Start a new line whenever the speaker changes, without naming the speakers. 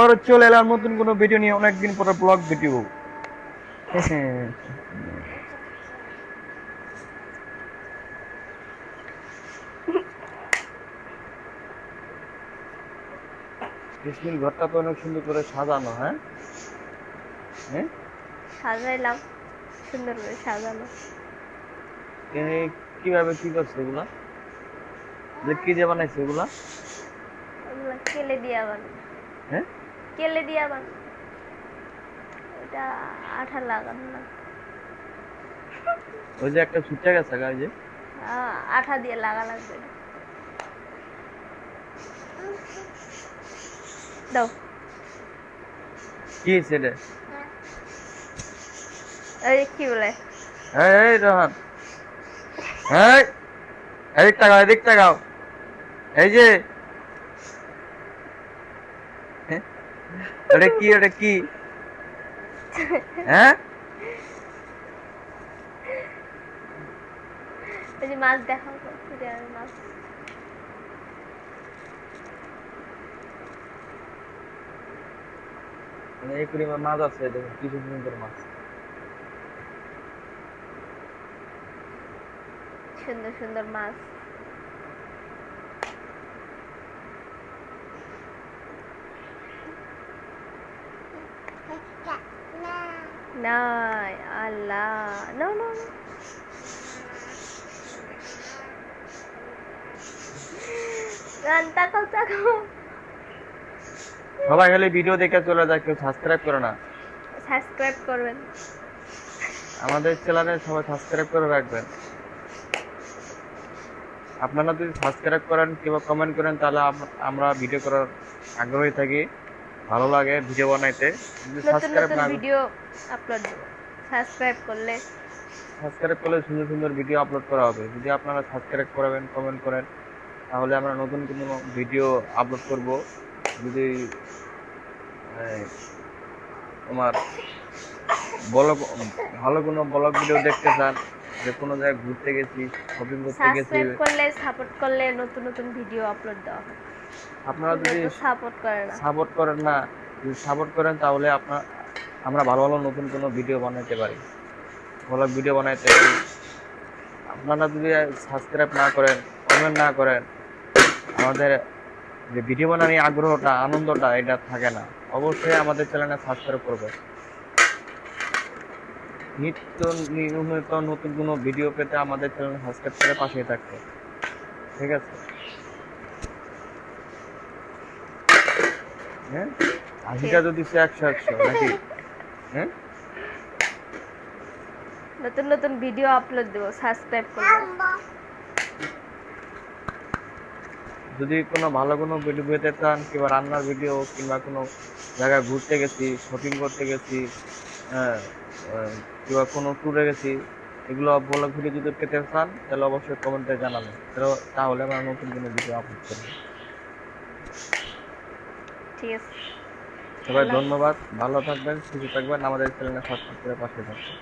আবার চলে এলাম নতুন কোনো ভিডিও নিয়ে, অনেকদিন পরে ব্লগ ভিডিও। জেসমিন ঘরটা তো অনেক সুন্দর করে সাজানো, হ্যাঁ হ্যাঁ।
সাজাইলাম, সুন্দর করে সাজানো।
এ, কিভাবে কি করছে এগুলা? কি দিয়ে বানাইছে এগুলা?
ওগুলা কেলে দিয়া বানানো।
হ্যাঁ,
কেলে দিয়া বানানো, এটা আঠা লাগানো না।
ওই যে একটা ছুটে গেছে গা, ওই যে
আঠা দিয়ে লাগা লাগবে এটা। দাও।
কি হয়েছে রে?
এই কি বলে?
এই রোহান, এই এদিক তাকাও, এদিক তাকাও। এই যে হ্যাঁ, ওটা কি, ওটা কি? হ্যাঁ,
এই যে মাছ দেখাও তো, এটা মাছ।
মানে এই পরিমাণ মাছ আছে, দেখুন কি সুন্দর মাছ।
সুন্দর সুন্দর মাছ। নাই আল্লাহ, নো নো নো। রান তাকাও তাকাও।
সবাই খালি ভিডিও দেখে চলে যায়, কেউ সাবস্ক্রাইব করে না।
সাবস্ক্রাইব করবেন।
আমাদের চ্যানেলে সবাই সাবস্ক্রাইব করে রাখবেন। আপনারা যদি সাবস্ক্রাইব করেন কিংবা কমেন্ট করেন, তাহলে আমরা ভিডিও করার আগ্রহী থাকি, ভালো লাগে ভিডিও বানাইতে। যদি
নতুন
সাবস্ক্রাইব
নতুন
না,
ভিডিও আপলোড দেবো সাবস্ক্রাইব করলে।
সাবস্ক্রাইব করলে সুন্দর সুন্দর ভিডিও আপলোড করা হবে। যদি আপনারা সাবস্ক্রাইব করবেন, কমেন্ট করেন, তাহলে আমরা নতুন কোনো ভিডিও আপলোড করব। যদি এই, তোমার ব্লগ, ভালো কোনো ব্লগ ভিডিও দেখতে চান, যে কোনো জায়গায় ঘুরতে গেছি, শপিং করতে গেছি,
সাবস্ক্রাইব করলে, সাপোর্ট করলে নতুন নতুন ভিডিও আপলোড দেওয়া হয়।
আপনারা
কিন্তু
যদি
তো সাপোর্ট করে না।
সাপোর্ট করেন না, যদি সাপোর্ট করেন তাহলে আমরা ভালো ভালো নতুন কোনো ভিডিও বানাইতে পারি, ব্লগ ভিডিও বানাইতে পারি। আপনারা যদি সাবস্ক্রাইব না করেন, কমেন্ট না করেন, আমাদের যে ভিডিও বানানোর আগ্রহটা, আনন্দটা এটা থাকে না। অবশ্যই আমাদের চ্যানেলে সাবস্ক্রাইব করবেন। নিত্য নিয়মিত নতুন কোনো ভিডিও পেতে আমাদের চ্যানেল সাবস্ক্রাইব করে পাশেই থাকবে, ঠিক আছে? হ্যাঁ,
ঠিক
হাসিটা
আছে।
যদি সে 100 নাকি? হ্যাঁ,
নতুন নতুন ভিডিও আপলোড দেবো সাবস্ক্রাইব করলে।
যদি কোনো ভালো কোনো ভিডিও পেতে চান, কিংবা রান্নার ভিডিও, কিংবা কোনো জায়গায় ঘুরতে গেছি, শপিং করতে গেছি, হ্যাঁ, কিংবা কোনো ট্যুরে গেছি, এগুলো ব্লগ ভিডিও যদি পেতে চান, তাহলে অবশ্যই কমেন্টে জানাবেন। তাহলে আমরা নতুন কোনো ভিডিও আপলোড করবো।
ঠিক আছে।
সবাই
আল্লাহ হাফেজ।
ধন্যবাদ, ভালো থাকবেন, সুস্থ থাকবেন, আমাদের চ্যানেলে সাবস্ক্রাইব করে পাশে থাকবেন।